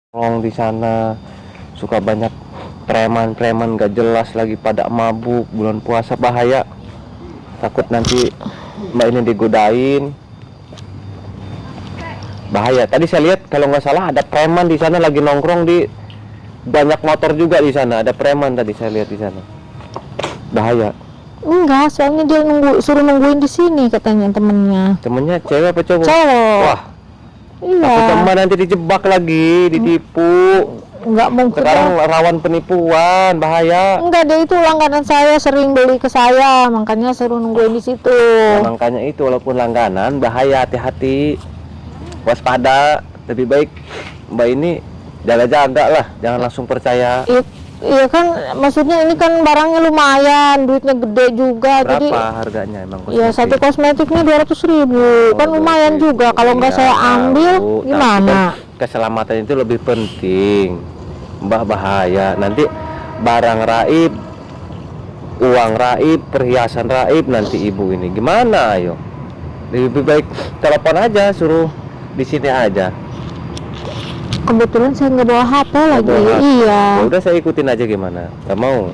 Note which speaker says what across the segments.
Speaker 1: nongkrong di sana, suka banyak preman-preman gak jelas lagi pada mabuk. Bulan puasa bahaya, takut nanti mbak ini digodain, bahaya. Tadi saya lihat kalau nggak salah ada preman di sana lagi nongkrong, di banyak motor juga di sana, ada preman tadi saya lihat di sana, bahaya.
Speaker 2: Enggak, soalnya dia suruh nungguin di sini katanya
Speaker 1: Temennya cewek apa cowok?
Speaker 2: Cowok.
Speaker 1: Wah,
Speaker 2: Iya.
Speaker 1: takutnya mbak nanti dijebak lagi, ditipu.
Speaker 2: Enggak mungkin.
Speaker 1: Sekarang rawan penipuan, bahaya.
Speaker 2: Enggak, dia itu langganan saya, sering beli ke saya, makanya suruh nungguin di situ.
Speaker 1: Ya, makanya itu walaupun langganan bahaya, hati-hati, waspada. Lebih baik mbak ini jaga-jaga lah, jangan langsung percaya.
Speaker 2: Iya kan, maksudnya ini kan barangnya lumayan, duitnya gede juga.
Speaker 1: Berapa
Speaker 2: jadi
Speaker 1: harganya emang kosmetik?
Speaker 2: ya satu kosmetiknya 200.000, kan lumayan juga. Kalau nggak saya ambil gimana?
Speaker 1: Kan keselamatan itu lebih penting mbak, bahaya nanti barang raib, uang raib, perhiasan raib, nanti ibu ini gimana? Ayo, lebih baik telepon aja, suruh di sini aja.
Speaker 2: Kebetulan saya nggak bawa HP lagi. Iya.
Speaker 1: Ya udah saya ikutin aja, gimana? Gak mau?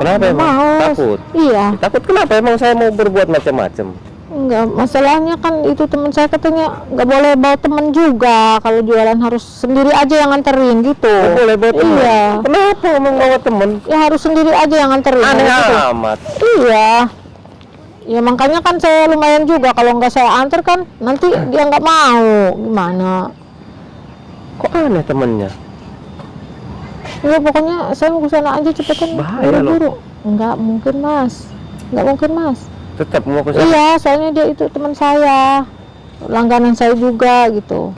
Speaker 1: Kenapa
Speaker 2: Nggak
Speaker 1: emang?
Speaker 2: mau.
Speaker 1: Takut?
Speaker 2: Iya.
Speaker 1: Takut kenapa? Emang saya mau berbuat macam-macam?
Speaker 2: Enggak, masalahnya kan itu teman saya katanya nggak boleh bawa teman juga, kalau jualan harus sendiri aja yang nganterin gitu.
Speaker 1: Nggak boleh bawa teman?
Speaker 2: Iya.
Speaker 1: Kenapa emang bawa teman?
Speaker 2: Ya harus sendiri aja yang nganterin.
Speaker 1: Aneh
Speaker 2: gitu.
Speaker 1: amat.
Speaker 2: Iya. Ya makanya kan saya lumayan juga, kalau nggak saya antar kan nanti dia nggak mau, gimana?
Speaker 1: Kok aneh temennya?
Speaker 2: Ya pokoknya saya mau ke sana aja cepetan,
Speaker 1: Bahaya
Speaker 2: buru-buru. Nggak mungkin mas, nggak mungkin mas.
Speaker 1: Tetap mau ke sana?
Speaker 2: Iya, soalnya dia itu teman saya, langganan saya juga gitu.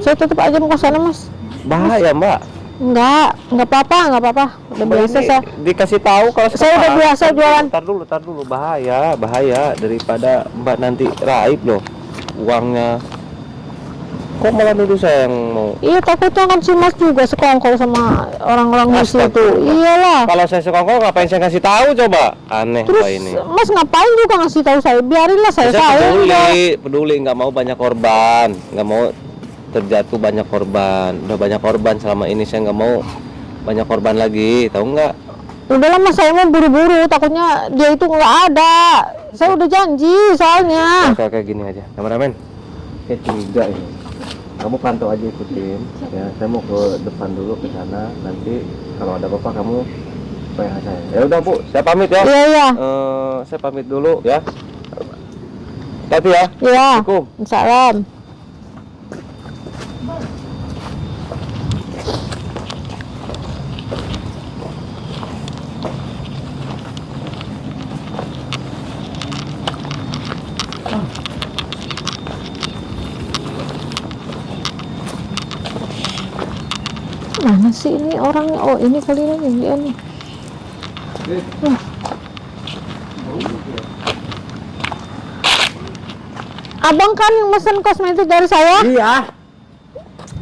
Speaker 2: Saya tetap aja mau ke sana mas.
Speaker 1: Bahaya mbak.
Speaker 2: Nggak apa-apa, nggak apa-apa. Udah
Speaker 1: Mbak
Speaker 2: biasa
Speaker 1: ini
Speaker 2: saya.
Speaker 1: dikasih tahu kalau
Speaker 2: Saya udah biasa jualan.
Speaker 1: Tar dulu, bahaya daripada mbak nanti raib loh uangnya. Kok malah nuduh saya yang mau?
Speaker 2: Iya, takutnya kan si mas juga sekongkol sama orang-orang di situ.
Speaker 1: Astagfirullah.
Speaker 2: Iyalah.
Speaker 1: Kalau saya sekongkol ngapain saya kasih tahu coba? Aneh
Speaker 2: Terus
Speaker 1: mbak ini.
Speaker 2: mas ngapain juga ngasih tahu saya? Biarinlah saya
Speaker 1: Peduli nggak mau banyak korban, nggak mau terjatuh banyak korban. Udah banyak korban selama ini, saya nggak mau banyak korban lagi, tahu nggak?
Speaker 2: Udah lama saya mau buru-buru, takutnya dia itu nggak ada. Saya udah janji soalnya.
Speaker 1: Kayak gini aja, kameramen. Ketiga ini. Kamu pantau aja, ikutin ya. Saya mau ke depan dulu ke sana. Nanti kalau ada apa-apa kamu bayar saya. Ya udah Bu, saya pamit ya.
Speaker 2: Iya.
Speaker 1: Saya pamit dulu ya. Hati ya.
Speaker 2: Iya.
Speaker 1: Assalamualaikum.
Speaker 2: Salam. Mana sih ini orangnya? Oh ini kali ini dia nih. Abang kan mesen kosmetik dari saya?
Speaker 1: Iya.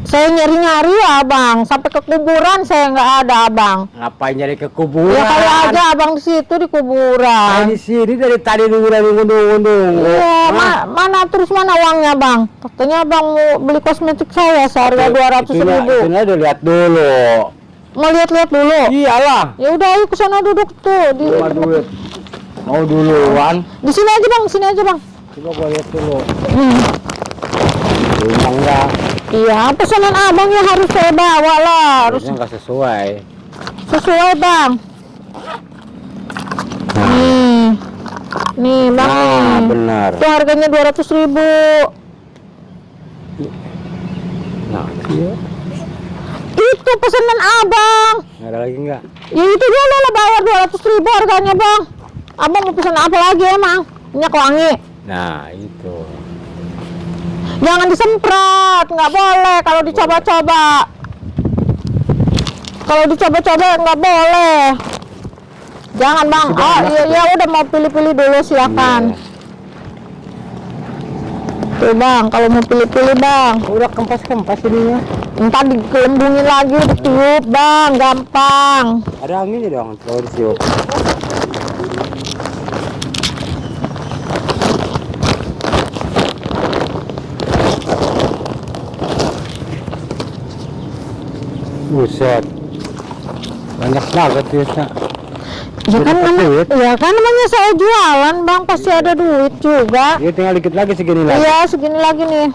Speaker 2: Saya nyari-nyari ya abang, sampai ke kuburan saya nggak ada abang.
Speaker 3: Ngapain nyari ke kuburan?
Speaker 2: Ya kali aja abang di situ di kuburan.
Speaker 3: Di sini dari tadi nunggu.
Speaker 2: Iya, mana terus mana uangnya bang? Katanya abang mau beli kosmetik saya seharga 200.000.
Speaker 3: Itu udah lihat dulu.
Speaker 2: Mau lihat-lihat dulu?
Speaker 3: Iyalah.
Speaker 2: Ya udah ayo ke sana duduk tuh di
Speaker 3: Cuma duit. Mau duluan?
Speaker 2: di sini aja bang, sini aja bang.
Speaker 3: Coba gua lihat dulu. Emang enggak?
Speaker 2: Iya, pesanan abang ya harus saya bawa lah, harus
Speaker 3: Harusnya nggak sesuai.
Speaker 2: sesuai bang. Nih bang nih.
Speaker 3: Benar.
Speaker 2: Itu harganya 200.000.
Speaker 3: Nah, iya.
Speaker 2: Itu pesanan abang.
Speaker 3: Nggak ada lagi nggak?
Speaker 2: Ya itu dia lah bayar 200.000 harganya bang. Abang mau pesan apa lagi emang? Minyak wangi.
Speaker 3: Nah, itu.
Speaker 2: Jangan disemprot, nggak boleh kalau dicoba-coba. Kalau dicoba-coba nggak boleh. Jangan bang. Oh iya udah mau pilih-pilih dulu silakan. Tuh bang, kalau mau pilih-pilih bang.
Speaker 3: Udah kempas ininya.
Speaker 2: Ntar digelembungin lagi, ditiup bang, gampang.
Speaker 3: Ada anginnya dong, kalau disiup. Buset. Banyak banget duitnya.
Speaker 2: Ya kan,
Speaker 3: Dapat duit.
Speaker 2: ya kan namanya saya jualan bang, pasti ada duit juga.
Speaker 3: Dia tinggal dikit lagi segini lagi.
Speaker 2: Iya segini lagi nih.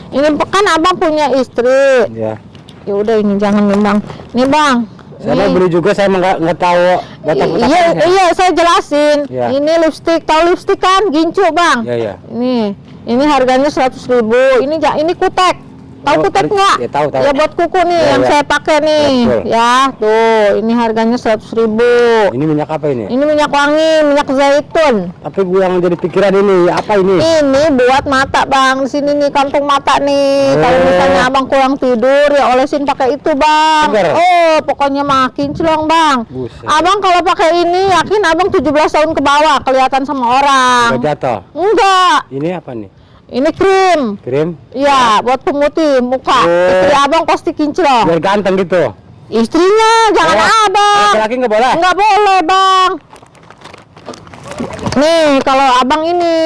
Speaker 2: Ini kan abang punya istri.
Speaker 3: Ya.
Speaker 2: Ya udah ini jangan nih bang. Nih bang.
Speaker 3: Saya mau beli juga, saya nggak tahu batang-batangnya.
Speaker 2: Iya, iya saya jelasin.
Speaker 3: Ya.
Speaker 2: Ini lipstik, tahu lipstik kan? Gincu bang.
Speaker 3: Iya, iya.
Speaker 2: Ini harganya 100.000. Ini kutek. Tahu
Speaker 3: Oh,
Speaker 2: kutek nggak?
Speaker 3: ya, tahu.
Speaker 2: Ya buat kuku nih
Speaker 3: Ya,
Speaker 2: yang
Speaker 3: ya.
Speaker 2: saya pakai nih.
Speaker 3: Betul.
Speaker 2: Ya tuh, ini harganya 100.000.
Speaker 3: Ini minyak apa ini?
Speaker 2: Ini minyak wangi, minyak zaitun.
Speaker 3: Tapi gue yang jadi pikiran ini apa ini?
Speaker 2: Ini buat mata bang, di sini nih kantung mata nih.
Speaker 3: Oh.
Speaker 2: Kalau misalnya abang kurang tidur ya olesin pakai itu bang.
Speaker 3: Segar?
Speaker 2: Oh pokoknya makin celong bang.
Speaker 3: Buset.
Speaker 2: Abang kalau pakai ini yakin abang 17 tahun ke bawah kelihatan sama orang.
Speaker 3: Nggak jatuh.
Speaker 2: Enggak,
Speaker 3: Ini apa nih?
Speaker 2: ini krim.
Speaker 3: Krim?
Speaker 2: Iya buat pemutih muka.
Speaker 3: Oh.
Speaker 2: Istri abang pasti kinclong.
Speaker 3: Biar ganteng gitu.
Speaker 2: Istrinya jangan
Speaker 3: Oh,
Speaker 2: abang.
Speaker 3: laki-laki nggak boleh?
Speaker 2: Nggak boleh bang. Nih kalau abang ini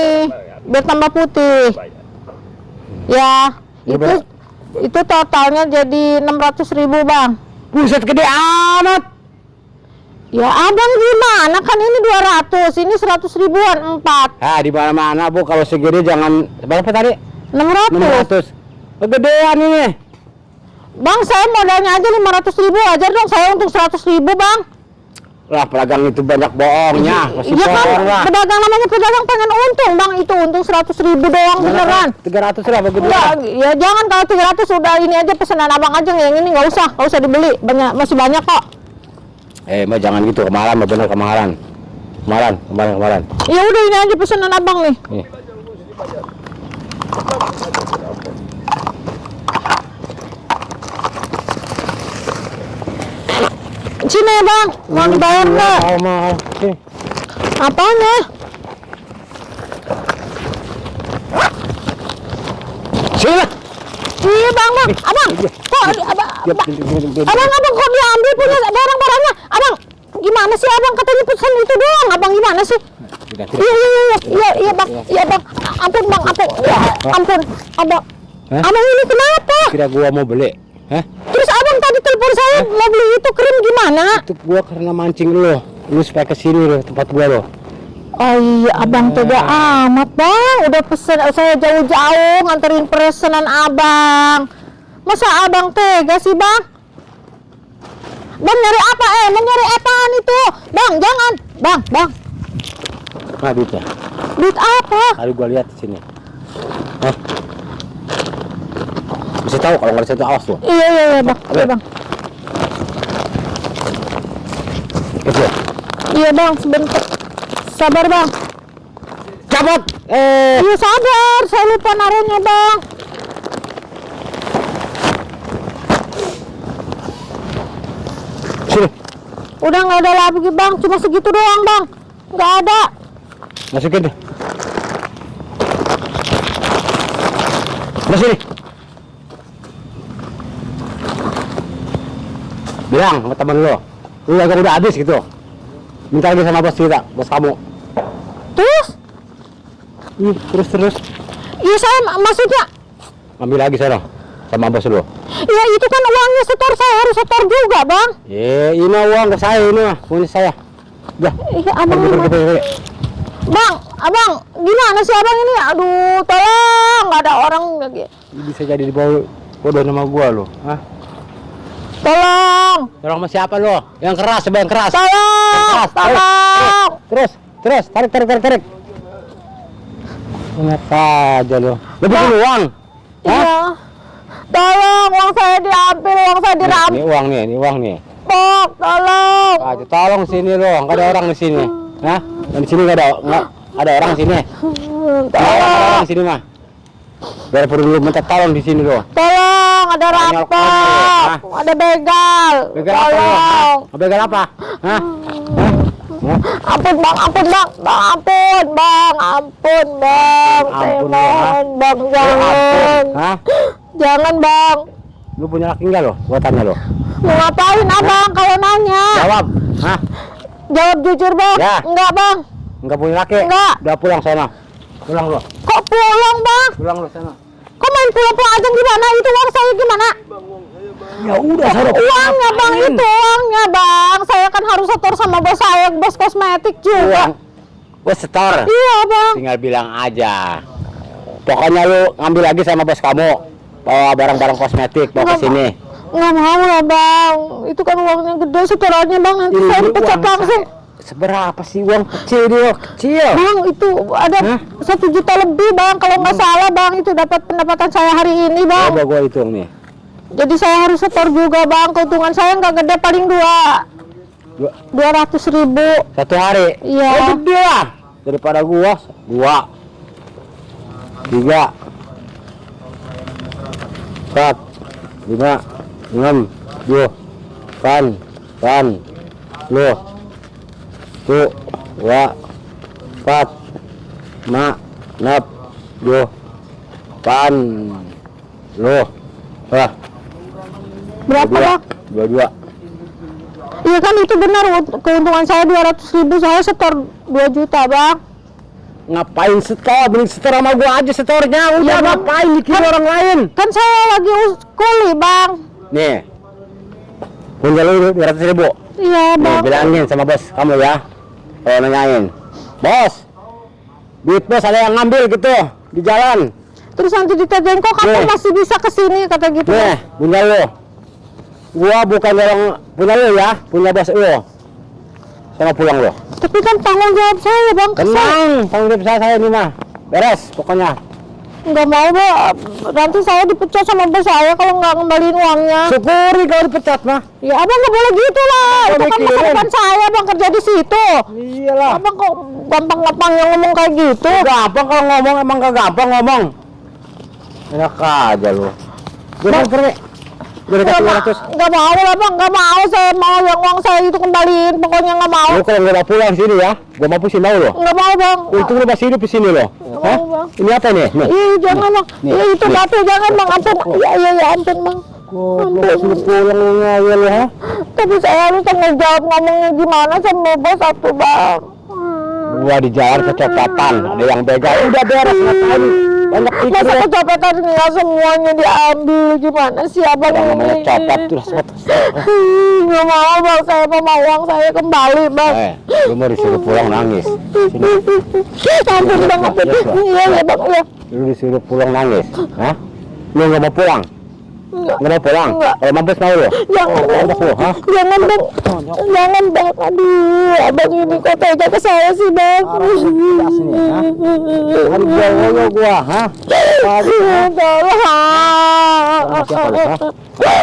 Speaker 2: biar tambah putih. Ya
Speaker 3: Ini
Speaker 2: itu totalnya jadi 600.000 bang.
Speaker 3: Buset, gede amat.
Speaker 2: Ya abang gimana kan ini 200, ini 100 ribuan 4.
Speaker 3: Ah, di mana-mana Bu, kalau segini jangan berapa tadi?
Speaker 2: 600.
Speaker 3: 600. Kegedean ini.
Speaker 2: Bang saya modalnya aja 500.000 aja dong, saya untung 100.000 bang.
Speaker 3: Lah, pedagang itu banyak bohongnya. Masih
Speaker 2: Iya kan,
Speaker 3: bohong lah.
Speaker 2: pedagang namanya pedagang pengen untung bang, itu untung 100.000 doang beneran.
Speaker 3: 300 lah
Speaker 2: Enggak,
Speaker 3: kegedean.
Speaker 2: ya jangan kalau 300 udah ini aja pesanan abang aja, yang ini nggak usah dibeli, masih banyak kok.
Speaker 3: Mah jangan gitu, kemarin mah bener kemarin. Kemarin.
Speaker 2: Ya udah ini aja pesanan abang nih.
Speaker 3: Nih.
Speaker 2: Sini bang, mau dibayar nggak?
Speaker 3: Mau. Nih.
Speaker 2: Apanya?
Speaker 3: Sini lah.
Speaker 2: Iya bang, abang,
Speaker 3: Iya.
Speaker 2: kok abang,
Speaker 3: Dia-
Speaker 2: abang kok diambil punya barang-barangnya? Abang, gimana sih abang katanya pesan itu doang? Abang gimana sih?
Speaker 3: Tidak.
Speaker 2: Iya bang, ampun bang, ya, ampun, abang,
Speaker 3: Hah?
Speaker 2: abang ini kenapa?
Speaker 3: Kira gua mau beli. Hah?
Speaker 2: Terus abang tadi telepon saya mau beli itu krim gimana?
Speaker 3: Itu gua karena mancing lu supaya kesini lo tempat gua lo.
Speaker 2: Oh iya abang tega amat bang, udah pesen saya jauh-jauh nganterin pesanan abang. Masa abang tega sih bang? Bang nyari apa nyari apaan itu? Bang jangan, bang.
Speaker 3: Nah, duitnya.
Speaker 2: Duit apa?
Speaker 3: Tadi gua lihat di sini. Hah? Bisa tahu kalau nggak bisa itu awas lo.
Speaker 2: Iya bang, iya bang.
Speaker 3: Kecil.
Speaker 2: Iya bang, sebentar. Sabar bang.
Speaker 3: Cabut.
Speaker 2: Iya sabar, saya lupa naruhnya bang.
Speaker 3: Sini.
Speaker 2: Udah nggak ada lagi bang, cuma segitu doang bang. Nggak ada.
Speaker 3: Masukin deh. Sini. Bilang sama temen lo. Lu udah habis gitu. Minta lagi sama bos kita, bos kamu.
Speaker 2: Terus?
Speaker 3: Terus.
Speaker 2: Iya saya maksudnya.
Speaker 3: Ambil lagi sana sama bos lo.
Speaker 2: Ya itu kan uangnya setor, saya harus setor juga bang.
Speaker 3: Ini uang ke saya ini mah, punya saya. Udah.
Speaker 2: Iya abang ini.
Speaker 3: Pergi.
Speaker 2: Bang, abang gimana sih abang ini? Aduh tolong, nggak ada orang lagi.
Speaker 3: Bisa jadi dibawa bodoh nama gua lo. Hah?
Speaker 2: Tolong,
Speaker 3: Tolong sama siapa lo? Yang keras, coba yang keras.
Speaker 2: tolong, tolong.
Speaker 3: Terus, tarik. Enak aja lo. Lebih dulu uang.
Speaker 2: Iya. Tolong, uang saya diambil, uang saya dirampok.
Speaker 3: Ini uang nih.
Speaker 2: Tolong.
Speaker 3: Aja, tolong sini lo, nggak ada orang di sini. Hah? Di sini nggak ada orang di sini. Nggak ada orang di sini mah. Biar perlu minta tolong di sini lo.
Speaker 2: Tolong, ada
Speaker 3: Banyak
Speaker 2: rampok,
Speaker 3: orang,
Speaker 2: ada begal.
Speaker 3: Begal apa lo?
Speaker 2: Tolong.
Speaker 3: Hah? Begal apa? Hah?
Speaker 2: Ampun bang, ampun. Saya
Speaker 3: Ampun,
Speaker 2: mohon bang, jangan.
Speaker 3: Hah?
Speaker 2: Jangan bang.
Speaker 3: Lu punya laki nggak lo? Gua tanya lo.
Speaker 2: Mau ngapain abang kalau nanya?
Speaker 3: Jawab. Hah?
Speaker 2: Jawab jujur bang.
Speaker 3: Ya.
Speaker 2: Enggak bang.
Speaker 3: Nggak punya laki?
Speaker 2: Nggak.
Speaker 3: Udah pulang sana. Pulang lo.
Speaker 2: Kok pulang bang?
Speaker 3: Pulang lo sana.
Speaker 2: Kok main pulang aja gimana? Itu uang saya gimana?
Speaker 3: Ya Udah saya
Speaker 2: Uangnya bang, itu uangnya bang. Saya kan harus setor sama bos saya, bos kosmetik juga.
Speaker 3: uang. Bos setor.
Speaker 2: Iya bang.
Speaker 3: Tinggal bilang aja. Pokoknya lu ngambil lagi sama bos kamu. Bawa barang-barang kosmetik bawa ke sini.
Speaker 2: Nggak mau lah bang. Itu kan uangnya gede setorannya bang. Nanti
Speaker 3: Ini
Speaker 2: saya dipecat
Speaker 3: uang
Speaker 2: langsung.
Speaker 3: Seberapa sih uang kecil dia? Kecil.
Speaker 2: Bang itu ada
Speaker 3: Hah?
Speaker 2: 1 juta lebih bang. Kalau nggak salah bang, itu dapat pendapatan saya hari ini bang.
Speaker 3: Coba gua hitung nih.
Speaker 2: Jadi saya harus setor juga bang. Keuntungan saya nggak gede, paling 200.000.
Speaker 3: Satu hari.
Speaker 2: Iya.
Speaker 3: Oh, gede lah. Daripada gua 2 3 4 5 6 7 8 10 1 2 4 5 6 7 8 10
Speaker 2: Berapa bang?
Speaker 3: 22.
Speaker 2: Iya kan itu benar, keuntungan saya 200.000, saya setor 2 juta bang.
Speaker 3: Ngapain setor? Mending setor sama gua aja setornya. Udah
Speaker 2: Ya, Bang.
Speaker 3: ngapain mikirin orang lain?
Speaker 2: Kan saya lagi kuli bang.
Speaker 3: Nih. Punya lu 200.000.
Speaker 2: Iya
Speaker 3: Nih,
Speaker 2: bang.
Speaker 3: bilangin sama bos kamu ya. Kalau nanyain. Bos. Duit bos ada yang ngambil gitu di jalan.
Speaker 2: Terus nanti ditajain kok kamu
Speaker 3: Nih.
Speaker 2: masih bisa kesini kata gitu.
Speaker 3: Nih, punya lu. Gua bukan orang punya lu ya, punya bos lu. Sama pulang lu.
Speaker 2: Tapi kan tanggung jawab saya bang.
Speaker 3: Tenang, tanggung jawab saya ini mah. Beres pokoknya.
Speaker 2: Nggak mau bang. Nanti saya dipecat sama bos saya kalau nggak ngembaliin uangnya.
Speaker 3: Syukuri kalau dipecat mah.
Speaker 2: Ya abang nggak boleh gitu lah. Itu kan masa
Speaker 3: mikirin.
Speaker 2: depan saya bang, kerja di situ.
Speaker 3: Iyalah.
Speaker 2: Abang kok gampang-gampang yang ngomong kayak gitu.
Speaker 3: Gampang kalau ngomong, emang gak gampang ngomong. Enak aja lu. Gue pergi. Gue dikasih 200.
Speaker 2: Nggak mau lah bang, nggak mau. Saya mau yang uang saya itu kembaliin. Pokoknya nggak mau.
Speaker 3: Lu kalau nggak mau pulang sini ya, gue mau pusing mau lo.
Speaker 2: Nggak mau bang.
Speaker 3: Untung lu masih hidup di sini lo. Hah?
Speaker 2: mau, Bang.
Speaker 3: Ini apa nih? Nih.
Speaker 2: Ih jangan bang.
Speaker 3: Nih,
Speaker 2: Ih itu
Speaker 3: nih.
Speaker 2: batu jangan bang. Ampun. Ya ampun bang.
Speaker 3: Goblok suruh pulang lu ngawel lu, ha?
Speaker 2: Tapi saya harus tanggung jawab ngomongnya gimana sama bos satu bang.
Speaker 3: Gua di jalan kecopetan, ada yang begal. Udah beres ngapain? Banyak pikir
Speaker 2: Masa
Speaker 3: ya.
Speaker 2: kecopetan nggak semuanya diambil, gimana sih abang
Speaker 3: Yang namanya
Speaker 2: ini?
Speaker 3: copet tuh semua.
Speaker 2: Nggak mau bang, saya mau uang saya kembali bang.
Speaker 3: Lu mau disuruh pulang nangis. Sini.
Speaker 2: Ampun bang, ampun. Iya ya bang, iya.
Speaker 3: Lu disuruh pulang nangis. Hah? Lu nggak mau pulang?
Speaker 2: Enggak.
Speaker 3: Nggak mau pulang?
Speaker 2: Enggak.
Speaker 3: Kalau mampus mau lu?
Speaker 2: Jangan bang,
Speaker 3: Udah lu, hah?
Speaker 2: jangan bang, jangan bang. Aduh, abang ini kok tega ke saya sih bang.
Speaker 3: sini, hah? Hari gua gua, hah?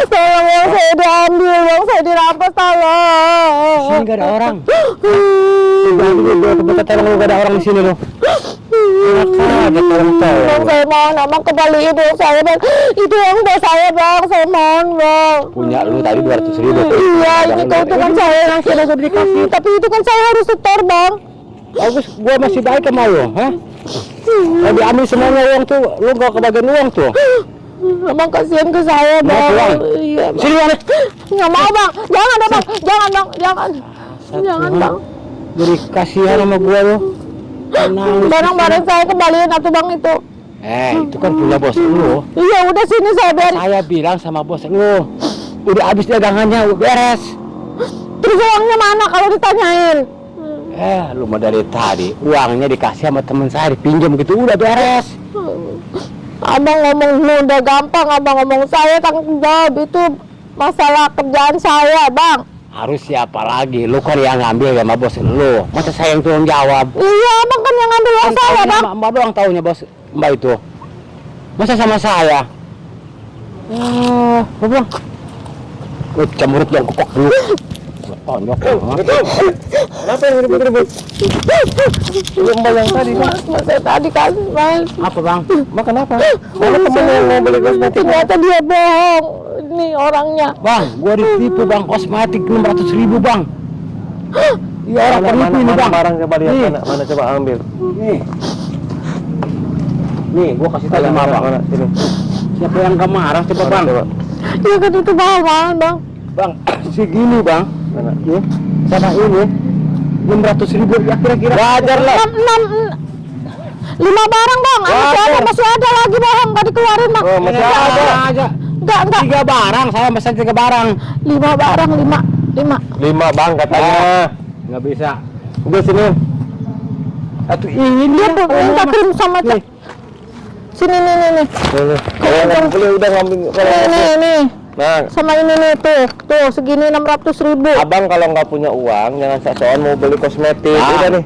Speaker 2: Tolong uang saya diambil, uang saya dirampas, tolong.
Speaker 3: Sini nggak ada orang. Tempat tolong lu nggak ada orang di sini lu. Ada tolong
Speaker 2: Bang, saya mohon abang kembaliin uang saya bang. Itu uang bos saya bang, saya mohon bang.
Speaker 3: Punya lu tadi 200.000.
Speaker 2: Iya, ini keuntungan saya. Tapi itu kan saya harus setor bang.
Speaker 3: Bagus, gua masih baik sama lu, hah? Kalau diambil semuanya uang tuh, lu nggak kebagian uang tuh.
Speaker 2: Abang kasihan ke saya
Speaker 3: Mau
Speaker 2: bang.
Speaker 3: pulang?
Speaker 2: Iya bang.
Speaker 3: Sini bang.
Speaker 2: Nggak mau bang, jangan deh bang, jangan bang, jangan. Jangan bang.
Speaker 3: Jadi kasihan sama gua lu. Nangis.
Speaker 2: Barang-barang saya kembaliin atau bang itu.
Speaker 3: Itu kan punya bos lu.
Speaker 2: Iya udah sini saya beres.
Speaker 3: Saya bilang sama bos lu, udah habis dagangannya, udah beres.
Speaker 2: Terus uangnya mana kalau ditanyain?
Speaker 3: Lu mah dari tadi uangnya dikasih sama teman saya, dipinjam gitu, udah beres.
Speaker 2: Abang ngomong lu udah gampang, abang ngomong saya tanggung jawab itu masalah kerjaan saya bang.
Speaker 3: Harus siapa lagi? Lu kan yang ngambil sama bos lu. Masa saya yang tanggung jawab?
Speaker 2: Iya abang kan yang ngambil uang saya bang.
Speaker 3: Mbak doang taunya bos Mbak itu. Masa sama saya? Bang. Gue cemurut yang kokok dulu. Tonjok. Kenapa yang ribut-ribut? Mbak yang tadi.
Speaker 2: Mas saya tadi kan mas.
Speaker 3: Apa bang?
Speaker 1: Mbak kenapa? Mana temen yang mau beli kosmetik?
Speaker 2: Ternyata dia bohong. Ini orangnya.
Speaker 3: Bang, gua ditipu bang, kosmetik 600.000 bang. Iya orang penipu ini bang.
Speaker 1: Barang coba lihat
Speaker 3: Nih.
Speaker 1: mana coba ambil.
Speaker 3: Nih, gua kasih tahu sama abang.
Speaker 1: Mana? Sini.
Speaker 3: Siapa yang gak marah coba bang?
Speaker 1: Coba.
Speaker 2: Iya kan itu bohongan bang.
Speaker 3: Bang, segini bang.
Speaker 1: Mana?
Speaker 3: Ya, sama ini 600.000 ya kira-kira. Wajar lah.
Speaker 2: 5 barang bang. Masih ada lagi bohong, gak dikeluarin bang.
Speaker 1: Oh, masih ada.
Speaker 3: Aja.
Speaker 2: Enggak.
Speaker 3: 3 barang, saya pesan 3 barang.
Speaker 2: 5 barang, 5.
Speaker 1: 5 bang katanya.
Speaker 3: Nggak bisa.
Speaker 1: Udah sini.
Speaker 3: Satu ini
Speaker 2: Dia
Speaker 3: ya, kalau
Speaker 2: minta
Speaker 3: mau
Speaker 2: kirim sama
Speaker 3: Nih.
Speaker 2: Sini nih.
Speaker 1: Kalau nggak boleh udah ngambil.
Speaker 2: Nih.
Speaker 1: Nah,
Speaker 2: Sama ini nih tuh segini 600.000.
Speaker 1: abang kalau nggak punya uang jangan sok-sokan mau beli kosmetik.
Speaker 3: Ah.
Speaker 1: Udah nih,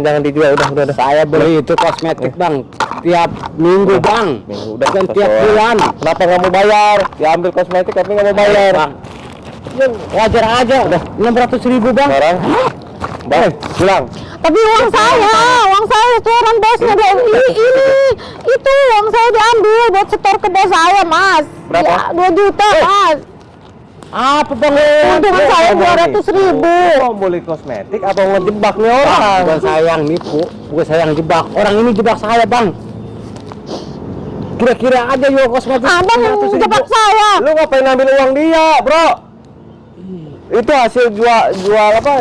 Speaker 1: jangan dijual udah.
Speaker 3: Saya beli itu kosmetik bang tiap minggu bang,
Speaker 1: Minggu udah
Speaker 3: bukan tiap
Speaker 1: sok-sokan.
Speaker 3: bulan.
Speaker 1: Kenapa nggak mau bayar? Ya ambil kosmetik tapi nggak mau bayar.
Speaker 3: Bang, ya, wajar aja. Udah 600.000 bang.
Speaker 1: Sekarang, bang, bilang.
Speaker 2: Tapi uang saya setoran bosnya dia ini itu uang saya diambil buat setor ke bos saya mas.
Speaker 1: Berapa?
Speaker 2: Ya, 2 juta mas.
Speaker 3: Apa bang?
Speaker 2: Untungan saya 200.000.
Speaker 1: Mau beli kosmetik apa mau ngejebak nih orang?
Speaker 3: Bukan saya yang nipu, bukan saya yang jebak. Orang ini jebak saya bang. Kira-kira aja yo kosmetik.
Speaker 2: Abang yang
Speaker 3: 600.000.
Speaker 2: jebak saya.
Speaker 1: Lu ngapain ngambil uang dia, bro? Itu hasil jual apa?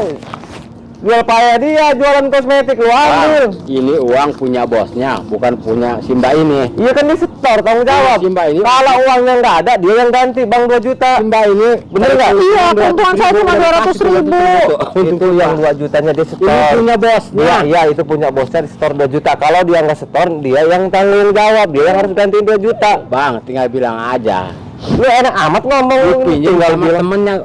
Speaker 1: Jual payah dia, jualan kosmetik lu ambil.
Speaker 3: Ini uang punya bosnya, bukan punya si Mbak ini.
Speaker 1: Iya kan dia setor, tanggung jawab.
Speaker 3: Si Mbak ini.
Speaker 1: Kalau uangnya nggak ada, dia yang ganti bang 2 juta.
Speaker 3: Si Mbak ini
Speaker 1: Bener nggak?
Speaker 2: Iya, keuntungan saya cuma 200.000.
Speaker 1: Itu yang 2 jutanya dia
Speaker 3: Ini
Speaker 1: setor.
Speaker 3: punya bosnya.
Speaker 1: Iya, itu punya bosnya di setor 2 juta. Kalau dia nggak setor, dia yang tanggung jawab. Dia yang harus gantiin 2 juta.
Speaker 3: Bang, tinggal bilang aja.
Speaker 1: Lu enak amat ngomong.
Speaker 3: Lu
Speaker 1: Lu
Speaker 3: pinjam
Speaker 1: tinggal
Speaker 3: sama
Speaker 1: bilang.
Speaker 3: temennya.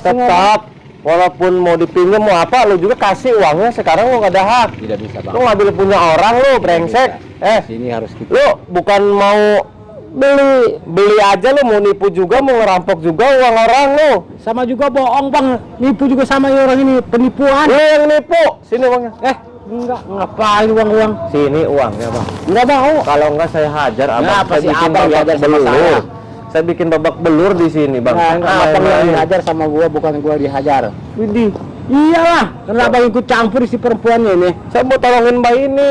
Speaker 1: Tetap. Walaupun mau dipinjam mau apa, lu juga kasih uangnya. Sekarang lu nggak ada hak.
Speaker 3: Tidak bisa bang.
Speaker 1: Lu ngambil punya orang lu, brengsek.
Speaker 3: Sini harus kita.
Speaker 1: Lu bukan mau beli aja, lu mau nipu juga, mau ngerampok juga uang orang lu.
Speaker 3: Sama juga bohong bang. Nipu juga sama orang ini penipuan.
Speaker 1: Lu yang nipu. Sini uangnya.
Speaker 3: Enggak, ngapain uang-uang?
Speaker 1: Sini uangnya bang.
Speaker 3: Enggak mau.
Speaker 1: Kalau enggak saya hajar abang.
Speaker 3: Kenapa
Speaker 1: Saya
Speaker 3: sih
Speaker 1: bikin
Speaker 3: abang
Speaker 1: babak
Speaker 3: dihajar sama
Speaker 1: belur.
Speaker 3: saya?
Speaker 1: Saya bikin babak belur di sini bang. Saya nggak
Speaker 3: Abang yang
Speaker 1: main-main.
Speaker 3: dihajar sama gua, bukan gua dihajar. Widih. Iyalah, kenapa ikut campur si perempuannya ini?
Speaker 1: Saya mau tolongin mbak ini.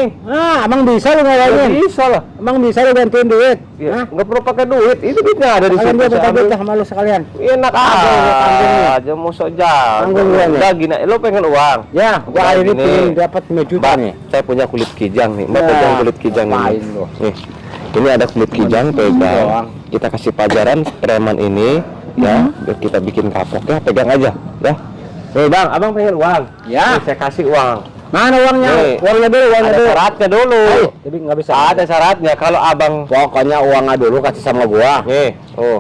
Speaker 3: Abang bisa lu
Speaker 1: Ya,
Speaker 3: ngalahin?
Speaker 1: bisa lah.
Speaker 3: Emang bisa lu gantiin duit?
Speaker 1: Ya, nggak perlu pakai duit. Ini duitnya ada di
Speaker 3: Kalian
Speaker 1: situ.
Speaker 3: dia
Speaker 1: Saya
Speaker 3: minta
Speaker 1: ambil.
Speaker 3: duit sama lu sekalian.
Speaker 1: Enak aja mau sok jago.
Speaker 3: Tanggung gua nih.
Speaker 1: Udah gini, lo pengen uang?
Speaker 3: Ya, gua
Speaker 1: Udah,
Speaker 3: ini
Speaker 1: gini.
Speaker 3: pengen dapat 5 juta
Speaker 1: Mbak,
Speaker 3: nih.
Speaker 1: saya punya kulit kijang nih. Mbak
Speaker 3: Nah,
Speaker 1: pegang kulit kijang ini.
Speaker 3: ngapain lo?
Speaker 1: Nih, ini ada kulit kijang pegang.
Speaker 3: doang.
Speaker 1: Kita kasih pelajaran preman ini, ya. Biar kita bikin kapok ya. Pegang aja, ya. Nih bang, abang pengen uang?
Speaker 3: Ya.
Speaker 1: Nih, saya kasih uang.
Speaker 3: Mana uangnya?
Speaker 1: Nih.
Speaker 3: Uangnya dulu, uangnya
Speaker 1: Ada
Speaker 3: dulu.
Speaker 1: syaratnya dulu.
Speaker 3: Ayo, tapi nggak bisa.
Speaker 1: Ada syaratnya. Kalau abang,
Speaker 3: Pokoknya uangnya dulu kasih sama gua.
Speaker 1: nih, oh.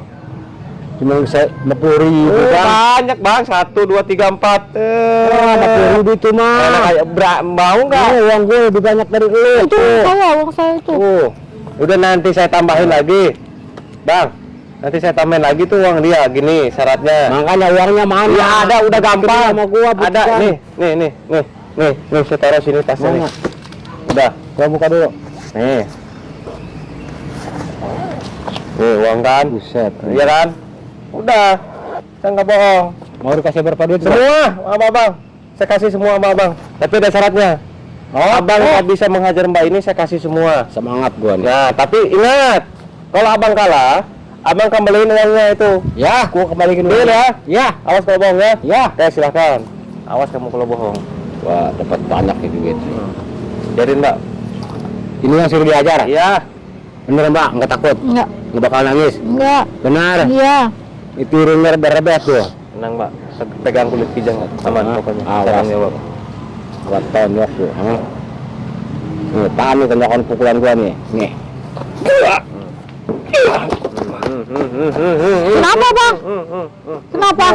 Speaker 3: Cuma bisa 50.000 bang.
Speaker 1: Banyak bang, 1, 2, 3, 4.
Speaker 3: 50.000 itu mah.
Speaker 1: Enak aja. Mau nggak?
Speaker 3: Ini uang gue lebih banyak dari lu.
Speaker 2: Itu uang saya itu.
Speaker 1: Udah nanti saya tambahin lagi, bang. Nanti saya tambahin lagi tuh uang dia. Gini syaratnya.
Speaker 3: Makanya uangnya mana?
Speaker 1: Ya ada, udah gampang.
Speaker 3: Sama gua
Speaker 1: Ada
Speaker 3: buktikan.
Speaker 1: nih, saya taruh sini tasnya
Speaker 3: Mana?
Speaker 1: nih. Udah,
Speaker 3: Gua buka dulu.
Speaker 1: nih uang kan,
Speaker 3: Buset.
Speaker 1: iya kan? Udah, saya nggak bohong.
Speaker 3: Mau dikasih berapa duit? Bang?
Speaker 1: Semua sama abang, saya kasih semua sama abang. Tapi ada syaratnya. Abang nggak bisa menghajar mbak ini, saya kasih semua.
Speaker 3: Semangat gua nih.
Speaker 1: Nah, tapi ingat, kalau abang kalah, abang kembaliin uangnya itu.
Speaker 3: Ya, gua kembaliin
Speaker 1: Deal ya?
Speaker 3: Ya.
Speaker 1: Awas kalau bohong ya.
Speaker 3: Ya.
Speaker 1: Oke, silakan. Awas kamu kalau bohong.
Speaker 3: Wah, dapat banyak nih duit.
Speaker 1: Biarin mbak.
Speaker 3: Ini yang suruh diajar.
Speaker 1: Iya.
Speaker 3: Bener mbak, nggak takut?
Speaker 2: Enggak.
Speaker 3: Nggak bakal nangis?
Speaker 2: Enggak.
Speaker 3: Benar.
Speaker 2: Iya.
Speaker 3: Itu rumor berebet tuh.
Speaker 1: Tenang mbak. Pegang kulit kijang, aman pokoknya.
Speaker 3: Awas.
Speaker 1: Jangan jawab.
Speaker 3: Gua tonjok tuh. Nih, tahan nih tonjokan pukulan gua nih. Nih.
Speaker 2: Kenapa bang? Kenapa?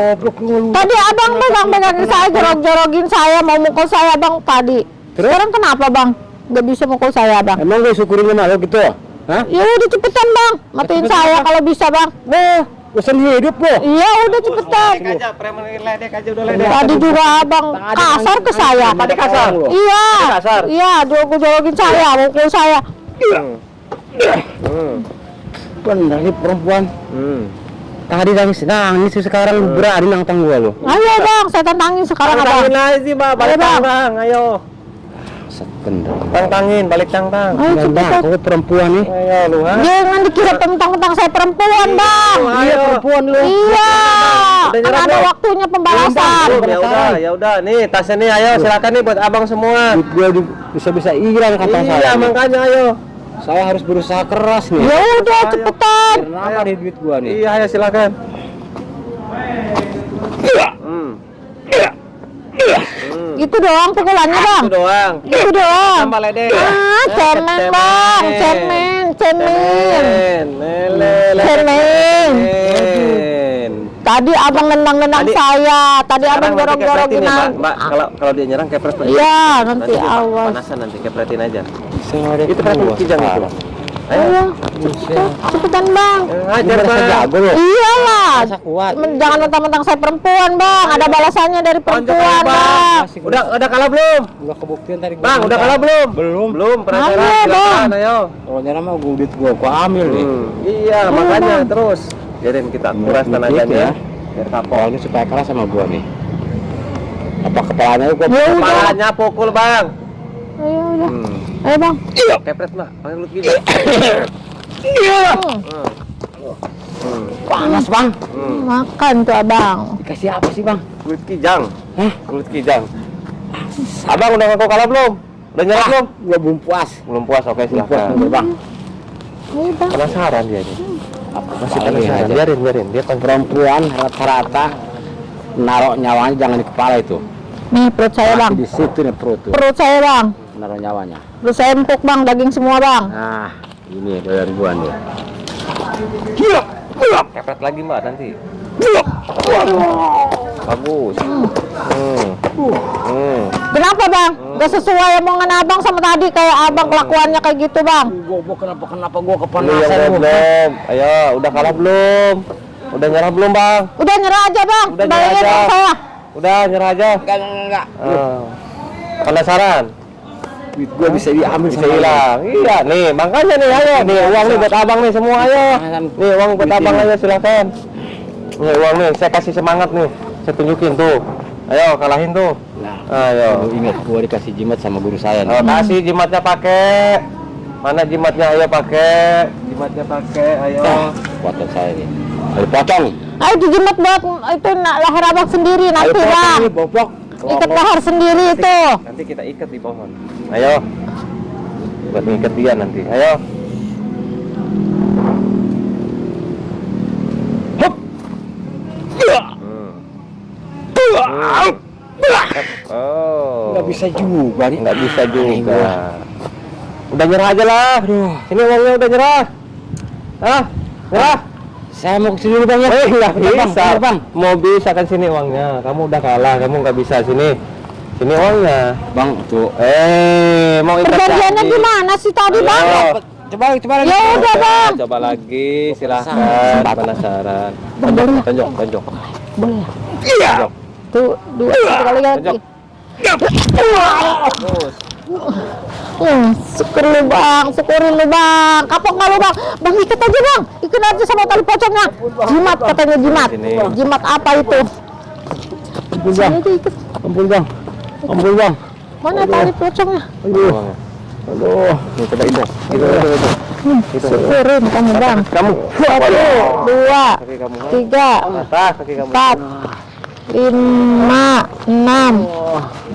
Speaker 2: Tadi abang pegang-pegangin saya, jorok-jorogin saya, mau mukul saya bang tadi. Sekarang kenapa bang? Gak bisa mukul saya bang?
Speaker 3: Emang gue syukurin sama lo gitu? Hah?
Speaker 2: Ya udah cepetan bang, matiin saya kalau bisa bang.
Speaker 3: Urusan hidup lo.
Speaker 2: Iya udah cepetan.
Speaker 1: aja, preman ledek aja udah
Speaker 2: Tadi juga abang kasar ke saya.
Speaker 1: Tadi kasar.
Speaker 2: Iya.
Speaker 1: Tadi kasar.
Speaker 2: Iya, jorok-jorokin saya, mukul saya.
Speaker 3: Bener nih perempuan. Tadi nangis sekarang berani nantang gua lo.
Speaker 2: Ayo bang, saya tantangin sekarang abang.
Speaker 1: Tantangin aja sih mbak, balik
Speaker 2: Ayo, Bang.
Speaker 1: tantang, ayo.
Speaker 3: Bener.
Speaker 1: Tantangin, balik tantang.
Speaker 2: Ayo cepetan.
Speaker 3: Aku perempuan nih.
Speaker 1: Ayo lu ha.
Speaker 2: Jangan dikira tentang saya perempuan bang.
Speaker 1: Iya, perempuan lu.
Speaker 2: Iya.
Speaker 1: Udah
Speaker 2: Kan
Speaker 1: nyerah,
Speaker 2: ada
Speaker 1: Bang.
Speaker 2: waktunya pembalasan.
Speaker 1: Ya udah, nih tasnya nih, ayo silakan nih buat abang semua.
Speaker 3: Duit gua bisa hilang kata saya.
Speaker 1: Iya makanya ayo.
Speaker 3: Saya harus berusaha keras nih.
Speaker 2: Ya udah cepetan.
Speaker 3: Biar nambah nih duit gua nih.
Speaker 1: Iya, ayo silakan.
Speaker 2: Gitu doang pukulannya bang.
Speaker 1: Itu doang.
Speaker 2: Gitu doang.
Speaker 1: Tambah ledek.
Speaker 2: Cemen bang, cemen.
Speaker 1: Cemen.
Speaker 2: Tadi abang nendang-nendang
Speaker 1: Tadi-
Speaker 2: saya. Tadi
Speaker 1: Sekarang
Speaker 2: abang
Speaker 1: nanti
Speaker 2: gorok-gorokin
Speaker 1: kepretin ya,
Speaker 2: aku.
Speaker 1: Mbak. Kalau dia nyerang kepretin.
Speaker 2: Iya, nanti awas.
Speaker 1: Panasan nanti kepretin aja.
Speaker 3: Saya
Speaker 1: Itu kan kijang itu.
Speaker 2: Ayo, cepetan bang.
Speaker 1: Ajar
Speaker 3: Merasa
Speaker 1: Bang.
Speaker 3: jago loh.
Speaker 2: Iyalah.
Speaker 3: Masa kuat.
Speaker 2: Jangan mentang-mentang saya perempuan bang. Ada balasannya dari
Speaker 1: Tonjok
Speaker 2: perempuan
Speaker 1: aja,
Speaker 2: bang.
Speaker 1: Udah kalah belum?
Speaker 3: Gua kebuktian tadi. gua
Speaker 1: Bang, udah
Speaker 3: minta.
Speaker 1: kalah belum?
Speaker 3: Belum.
Speaker 1: Belum, penasaran.
Speaker 2: Ayo,
Speaker 1: Silakan,
Speaker 2: Bang.
Speaker 1: ayo.
Speaker 3: Kalau nyerang mah gua duit gua ambil nih.
Speaker 1: Iya, makanya terus. Jadiin kita kuras
Speaker 3: Gitu
Speaker 1: tenaganya.
Speaker 3: ya.
Speaker 1: Biar kapok.
Speaker 3: Oh, ini supaya kalah sama gua nih. Apa kepalanya gua?
Speaker 2: Ya udah.
Speaker 1: Kepalanya pukul, Bang.
Speaker 2: Ayo udah. Ayo bang.
Speaker 1: Kepret, Mbak. Pakai mulut gini.
Speaker 3: Panas, Bang.
Speaker 2: Makan tuh abang.
Speaker 3: Dikasih apa sih, Bang?
Speaker 1: Kulit kijang.
Speaker 3: Hah?
Speaker 1: Kulit kijang. Abang udah ngaku kalah belum? Udah nyerah belum?
Speaker 3: Gua belum puas.
Speaker 1: Belum puas, oke
Speaker 3: Belum puas
Speaker 1: silakan.
Speaker 3: nih, Bang.
Speaker 2: Ayo bang.
Speaker 1: Penasaran dia nih. Masih
Speaker 3: Paling
Speaker 1: penasaran.
Speaker 3: aja.
Speaker 1: Biarin. Dia kan
Speaker 3: Perempuan rata-rata naruh nyawanya jangan di kepala itu.
Speaker 2: Nih perut saya bang.
Speaker 3: Masih di situ nih perut tuh.
Speaker 2: Perut saya bang.
Speaker 3: Naruh nyawanya.
Speaker 2: Perut saya empuk bang. Daging semua bang.
Speaker 3: Nah, ini doyan gua nih.
Speaker 1: kepret lagi, Mbak, nanti. Bagus.
Speaker 2: Kenapa bang? Gak sesuai omongan abang sama tadi. Kayak abang kelakuannya kayak gitu bang.
Speaker 3: Gua kenapa gua
Speaker 1: Lu yang
Speaker 3: kepanasan gua.
Speaker 1: belum. Ayo, udah kalah belum? Udah nyerah belum, Bang?
Speaker 2: Udah nyerah aja bang.
Speaker 1: Udah nyerah
Speaker 2: Bayarin
Speaker 1: aja.
Speaker 2: uang saya.
Speaker 1: Udah nyerah aja.
Speaker 3: Enggak.
Speaker 1: Penasaran?
Speaker 3: Duit gua bisa diambil
Speaker 1: Bisa
Speaker 3: sama
Speaker 1: hilang. Iya, nih, makanya nih, ayo. Nih, uang nih buat abang nih semua, ayo. Nih, uang buat abang aja, silakan. Nih, uang nih, saya kasih semangat nih. Saya tunjukin tuh. Ayo, kalahin tuh.
Speaker 3: Nah,
Speaker 1: Ayo.
Speaker 3: lu ingat gua dikasih jimat sama guru saya nih.
Speaker 1: Oh, kasih jimatnya pakai. Mana jimatnya? Ayo pakai. Jimatnya pakai. Ayo.
Speaker 3: Potong saya nih. Ayo potong.
Speaker 2: Ayo dijimat buat itu leher abang sendiri nanti
Speaker 3: Ayo potong
Speaker 2: bang.
Speaker 3: nih, bobok.
Speaker 2: Ikat leher sendiri itu.
Speaker 1: Nanti kita ikat di pohon. Ayo. Buat ngikat dia nanti. Ayo.
Speaker 3: Hup.
Speaker 1: Oh.
Speaker 3: Nggak bisa juga nih.
Speaker 1: Nggak bisa juga. Udah nyerah aja lah.
Speaker 3: Aduh,
Speaker 1: Ini uangnya udah nyerah. Hah? Nyerah?
Speaker 3: saya mau kesini dulu bang ya.
Speaker 1: Nggak
Speaker 3: Bentar, Bang,
Speaker 1: bisa.
Speaker 3: bentar, bang.
Speaker 1: Mau bisa kan sini uangnya. Kamu udah kalah. Kamu nggak bisa sini. Sini uangnya.
Speaker 3: Bang, tuh.
Speaker 1: Mau ikat
Speaker 2: Perjanjiannya
Speaker 1: janji.
Speaker 2: gimana sih tadi bang?
Speaker 1: Ayo.
Speaker 3: Coba lagi.
Speaker 2: Ya udah bang.
Speaker 1: Coba lagi, silahkan. Penasaran.
Speaker 2: Boleh.
Speaker 1: Tonjok.
Speaker 2: Boleh.
Speaker 1: Tonjok.
Speaker 2: Tuh dua satu kali lagi.
Speaker 1: Tonjok. Bagus.
Speaker 2: Syukur lu bang, syukurin lu bang. Kapok nggak lu bang? Bang ikat aja bang, ikat aja sama tali pocongnya. Jimat katanya jimat.
Speaker 1: Sini.
Speaker 2: Jimat apa itu?
Speaker 3: Ampun bang.
Speaker 2: Sini aja ikat.
Speaker 3: Ampun bang.
Speaker 2: Mana tali pocongnya?
Speaker 1: Uangnya.
Speaker 3: Aduh.
Speaker 1: Nih, coba itu. Itu.
Speaker 2: Syukurin kamu bang.
Speaker 1: Kamu.
Speaker 2: Satu, dua,
Speaker 1: Kaki kamu.
Speaker 2: tiga,
Speaker 1: Atas kaki kamu.
Speaker 2: 4, 5, 6,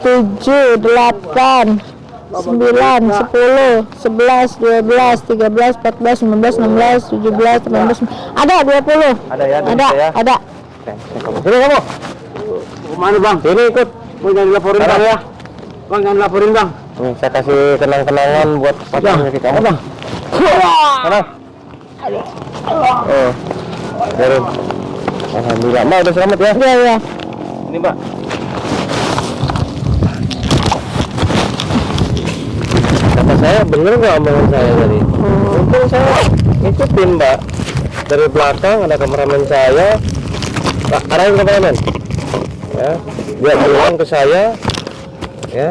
Speaker 2: 7, 8, 9, 10, 11, 12, 13, 14, 15, 16, 17, 18, ada 20.
Speaker 1: Ada ya,
Speaker 2: Ada,
Speaker 1: bisa ya.
Speaker 2: ada.
Speaker 1: Sini kamu.
Speaker 3: Kemana bang?
Speaker 1: Sini ikut.
Speaker 3: Bang jangan laporin bang ya. Bang jangan laporin bang.
Speaker 1: Nih, saya kasih kenang-kenangan buat patah kaki kamu.
Speaker 3: Bang.
Speaker 1: Mana? Oh. Biarin. Alhamdulillah. Mbak udah selamat ya?
Speaker 2: Iya, iya.
Speaker 1: Ini, Mbak. Kata saya bener nggak omongan saya tadi? Untung saya ngikutin, Mbak. Dari belakang ada kameramen saya. Pak, arahin kameramen. Ya, dia bilang ke saya. Ya.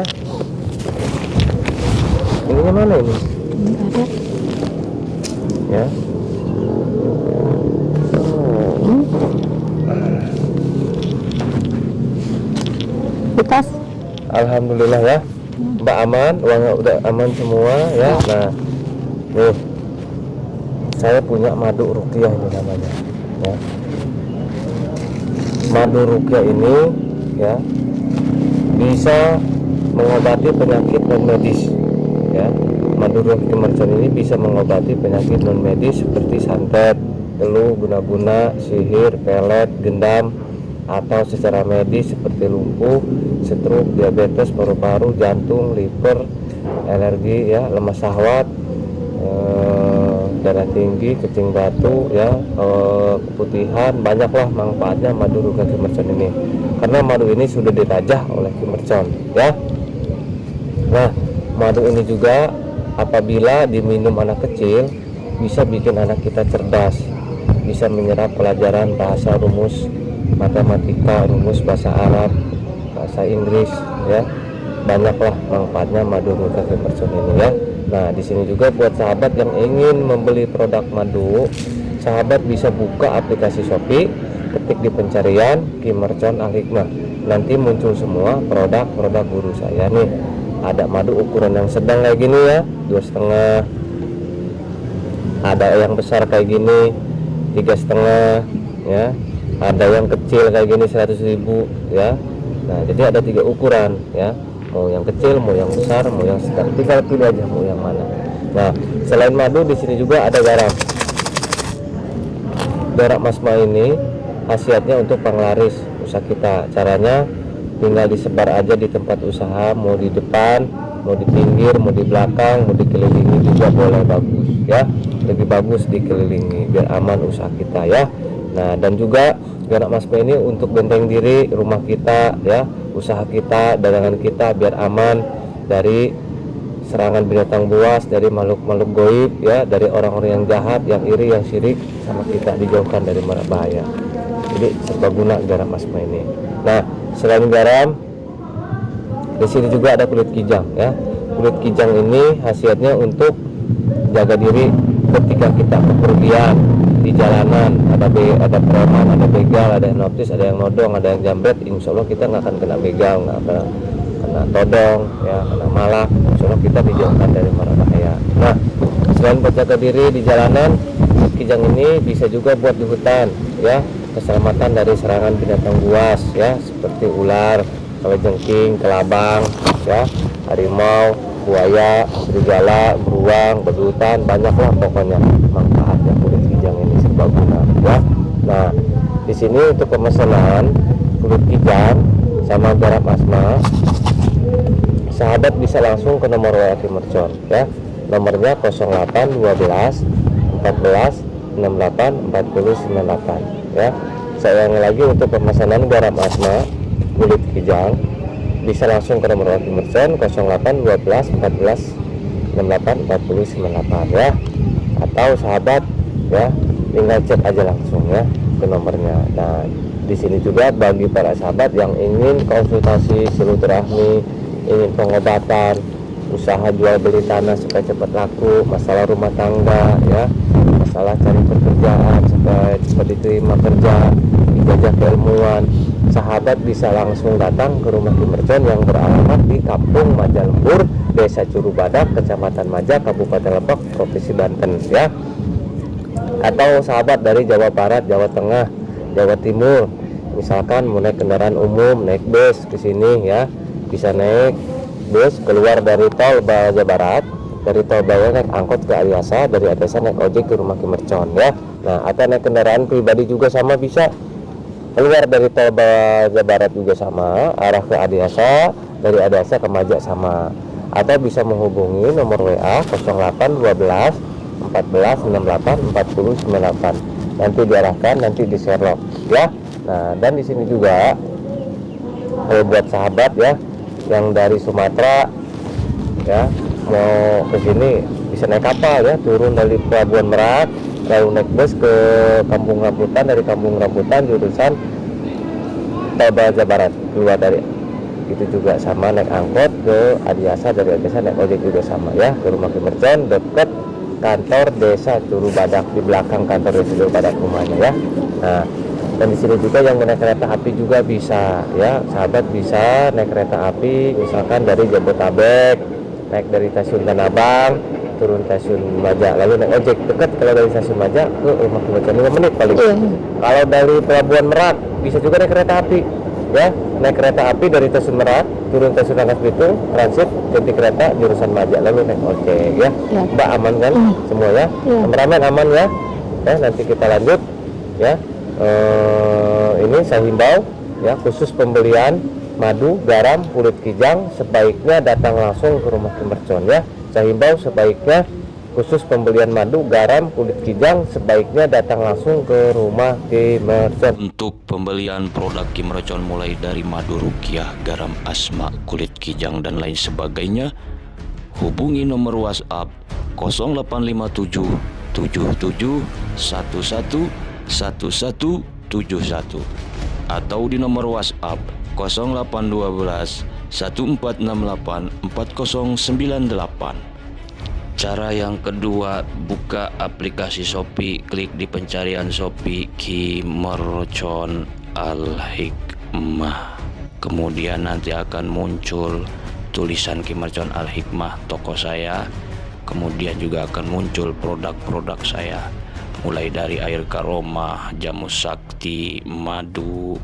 Speaker 1: Ininya mana ini? Ya.
Speaker 2: Di tas.
Speaker 1: Alhamdulillah ya, Mbak aman, uangnya udah aman semua ya. Nah, nih, saya punya madu ruqyah ini namanya, ya. Madu ruqyah ini, ya, bisa mengobati penyakit non medis, ya. madu Rocky Mercon ini bisa mengobati penyakit non medis seperti santet, teluh, guna-guna, sihir, pelet, gendam, atau secara medis seperti lumpuh, stroke, diabetes, paru-paru, jantung, liver, alergi, ya, lemah syahwat, darah tinggi, kencing batu, ya, keputihan. Banyaklah manfaatnya madu Rocky Mercon ini, karena madu ini sudah dirajah oleh Ki Mercon, ya. Nah, madu ini juga apabila diminum anak kecil bisa bikin anak kita cerdas, bisa menyerap pelajaran bahasa, rumus matematika, rumus bahasa Arab, bahasa Inggris, ya. Banyaklah manfaatnya madu Rocky Mercon ini, ya. Nah, di sini juga buat sahabat yang ingin membeli produk madu, sahabat bisa buka aplikasi Shopee, ketik di pencarian Ki Mercon Al Hikmah. Nanti muncul semua produk-produk guru saya nih. Ada madu ukuran yang sedang kayak gini, ya, 2,5. Ada yang besar kayak gini, 3,5, ya. Ada yang kecil kayak gini 100.000, ya. Nah, jadi ada 3 ukuran, ya. Mau yang kecil, mau yang besar, mau yang sedang. Tinggal pilih aja mau yang mana. Nah, selain madu di sini juga ada garam. Garam Masma ini khasiatnya untuk penglaris usaha kita. Caranya tinggal disebar aja di tempat usaha, mau di depan, mau di pinggir, mau di belakang, mau dikelilingi juga boleh, bagus, ya. Lebih bagus dikelilingi biar aman usaha kita, ya. Nah, dan juga garam Masma ini untuk benteng diri rumah kita, ya, usaha kita, dagangan kita biar aman dari serangan binatang buas, dari makhluk-makhluk goib, ya, dari orang-orang yang jahat, yang iri, yang syirik sama kita, dijauhkan dari mara bahaya. Jadi serbaguna garam Masma ini. Nah, selain garam, di sini juga ada kulit kijang, ya. Kulit kijang ini khasiatnya untuk jaga diri ketika kita bepergian di jalanan, ada preman, ada begal, ada yang noptis, ada yang nodong, ada yang jambret. Insya Allah kita nggak akan kena begal, nggak akan kena todong, ya, kena malak. Insya Allah kita dijauhkan dari mara bahaya. Nah, selain buat jaga diri di jalanan, kulit kijang ini bisa juga buat di hutan, ya, keselamatan dari serangan binatang buas, ya, seperti ular, kalajengking, kelabang, ya, harimau, buaya, serigala, beruang, bedutan. Banyaklah pokoknya manfaatnya kulit kijang ini serbaguna, ya. Nah, di sini untuk pemesanan kulit kijang sama garam Masma, sahabat bisa langsung ke nomor WA Ki Mercon, ya. Nomornya 0812 14 68 40 98, ya. Saya ulangi lagi, untuk pemesanan garam Masma kulit kijang bisa langsung ke nomor WA Ki Mercon 0812 14 68 40 98, ya. Atau sahabat, ya, tinggal cek aja langsung, ya, ke nomornya. Nah, di sini juga bagi para sahabat yang ingin konsultasi silaturahmi, ingin pengobatan, usaha jual beli tanah supaya cepat laku, masalah rumah tangga, ya, masalah cari pekerjaan supaya cepat diterima kerja, ijazah keilmuan, sahabat bisa langsung datang ke rumah Ki Mercon yang beralamat di Kampung Majalempur, Desa Curubadak, Kecamatan Maja, Kabupaten Lebak, Provinsi Banten, ya. Atau sahabat dari Jawa Barat, Jawa Tengah, Jawa Timur, misalkan mau naik kendaraan umum, naik bus ke sini, ya, bisa naik bus keluar dari tol Baja Barat, dari tol Baja naik angkot ke Adiasa, dari Adiasa naik ojek ke rumah Ki Mercon, ya. Nah, atau naik kendaraan pribadi juga sama, bisa keluar dari tol Baja Barat juga sama, arah ke Adiasa, dari Adiasa ke Maja sama. Atau bisa menghubungi nomor WA 0812 14 68 40 98. Nanti diarahkan, nanti di Sherlock, ya. Nah, dan di sini juga buat sahabat, ya, yang dari Sumatera, ya, mau ke sini bisa naik kapal, ya, turun dari Pelabuhan Merak, lalu naik bus ke Kampung Rambutan, dari Kampung Rambutan jurusan tol Baja Barat keluar dari itu juga sama, naik angkot ke Adiasa, dari Adiasa naik ojek juga sama, ya, ke rumah Ki Mercon dekat kantor Desa Curubadak, di belakang kantor Desa Curubadak rumahnya, ya. Nah, dan di sini juga yang naik kereta api juga bisa, ya, sahabat bisa naik kereta api misalkan dari Jabotabek, naik dari stasiun Tanah Abang, turun stasiun Maja, lalu naik ojek dekat. Kalau dari stasiun Maja ke rumah Ki Mercon 5 menit paling. Kalau dari Pelabuhan Merak bisa juga naik kereta api ya, naik kereta api dari Stasiun Merak, turun Stasiun Rangkas Bitung, transit ganti kereta jurusan Maja, lalu naik ojek ya.
Speaker 2: Ya.
Speaker 1: Mbak aman kan semua ya? Kameramen aman ya? Ya, nanti kita lanjut ya. Ini saya himbau ya, khusus pembelian madu, garam, kulit kijang sebaiknya datang langsung ke rumah Kimercon ya. Saya himbau sebaiknya khusus pembelian madu, garam, kulit kijang sebaiknya datang langsung ke rumah Kimercon.
Speaker 4: Untuk pembelian produk Kimercon mulai dari madu rukiah, garam asma, kulit kijang dan lain sebagainya, hubungi nomor WhatsApp 0857 77 11 1171 atau di nomor WhatsApp 0812 1468 4098. Cara yang kedua, buka aplikasi Shopee, klik di pencarian Shopee Kimercon Al-Hikmah. Kemudian nanti akan muncul tulisan Kimercon Al-Hikmah toko saya. Kemudian juga akan muncul produk-produk saya, mulai dari air karomah, jamu sakti, madu,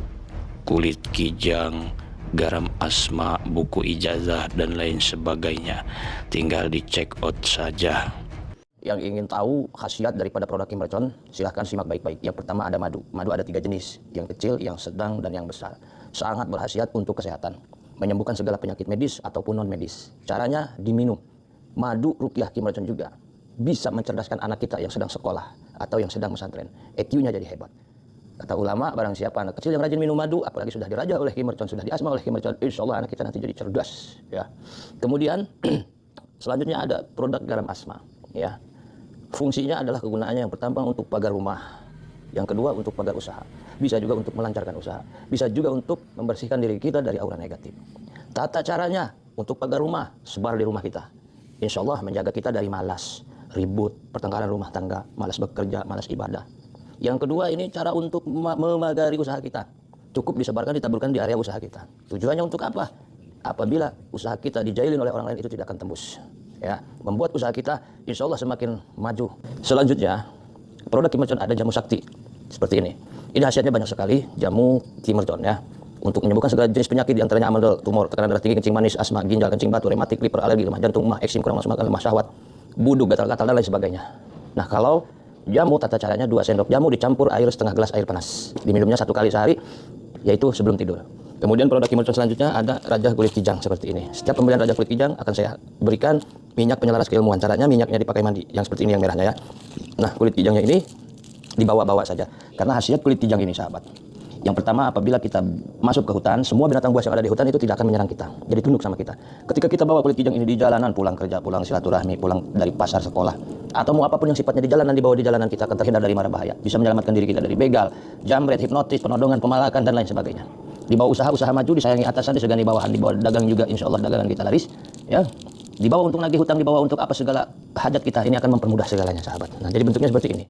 Speaker 4: kulit kijang, garam asma, buku ijazah dan lain sebagainya. Tinggal di check out saja.
Speaker 5: Yang ingin tahu khasiat daripada produk Kimercon, silahkan simak baik-baik. Yang pertama ada madu. Madu ada 3 jenis, yang kecil, yang sedang, dan yang besar. Sangat berkhasiat untuk kesehatan, menyembuhkan segala penyakit medis ataupun non medis. Caranya diminum. Madu rukiah Kimercon juga bisa mencerdaskan anak kita yang sedang sekolah atau yang sedang pesantren. EQ-nya jadi hebat. Kata ulama, barang siapa anak kecil yang rajin minum madu, apalagi sudah diraja oleh Kimercon, sudah diasma oleh Kimercon, insya Allah anak kita nanti jadi cerdas. Ya. Kemudian selanjutnya ada produk garam asma. Ya. Fungsinya adalah kegunaannya yang pertama untuk pagar rumah, yang kedua untuk pagar usaha, bisa juga untuk melancarkan usaha, bisa juga untuk membersihkan diri kita dari aura negatif. Tata caranya untuk pagar rumah, sebar di rumah kita, insya Allah menjaga kita dari malas, ribut, pertengkaran rumah tangga, malas bekerja, malas ibadah. Yang kedua ini cara untuk memagari usaha kita. Cukup disebarkan, ditaburkan di area usaha kita. Tujuannya untuk apa? Apabila usaha kita dijailin oleh orang lain, itu tidak akan tembus. Ya, membuat usaha kita insya Allah semakin maju. Selanjutnya, produk Kimercon ada jamu sakti seperti ini. Ini khasiatnya banyak sekali, jamu Kimercon ya. Untuk menyembuhkan segala jenis penyakit, diantaranya amaldal, tumor, tekanan darah tinggi, kencing manis, asma, ginjal, kencing batu, rematik, liver, alergi, lemah jantung, mah, eksim, kurang nafsu makan, lemah syahwat, buduk, gatal-gatal dan lain sebagainya. Nah, kalau jamu, tata caranya 2 sendok jamu dicampur air setengah gelas air panas. Diminumnya 1 kali sehari, yaitu sebelum tidur. Kemudian produk Kimercon selanjutnya ada raja kulit kijang seperti ini. Setiap pembelian raja kulit kijang akan saya berikan minyak penyelaras keilmuan. Caranya minyaknya dipakai mandi, yang seperti ini yang merahnya ya. Nah, kulit kijangnya ini dibawa-bawa saja. Karena khasiat kulit kijang ini sahabat, yang pertama, apabila kita masuk ke hutan, semua binatang buas yang ada di hutan itu tidak akan menyerang kita, jadi tunduk sama kita. Ketika kita bawa kulit kijang ini di jalanan, pulang kerja, pulang silaturahmi, pulang dari pasar, sekolah, atau mau apapun yang sifatnya di jalanan, dibawa di jalanan, kita akan terhindar dari mara bahaya. Bisa menyelamatkan diri kita dari begal, jamret, hipnotis, penodongan, pemalakan, dan lain sebagainya. Dibawa usaha maju, disayangi atasan, disegani bawahan, dibawa dagang juga, insya Allah dagangan kita laris. Ya, dibawa untuk nagih hutang, dibawa untuk apa segala hajat kita, ini akan mempermudah segalanya sahabat. Nah, jadi bentuknya seperti ini.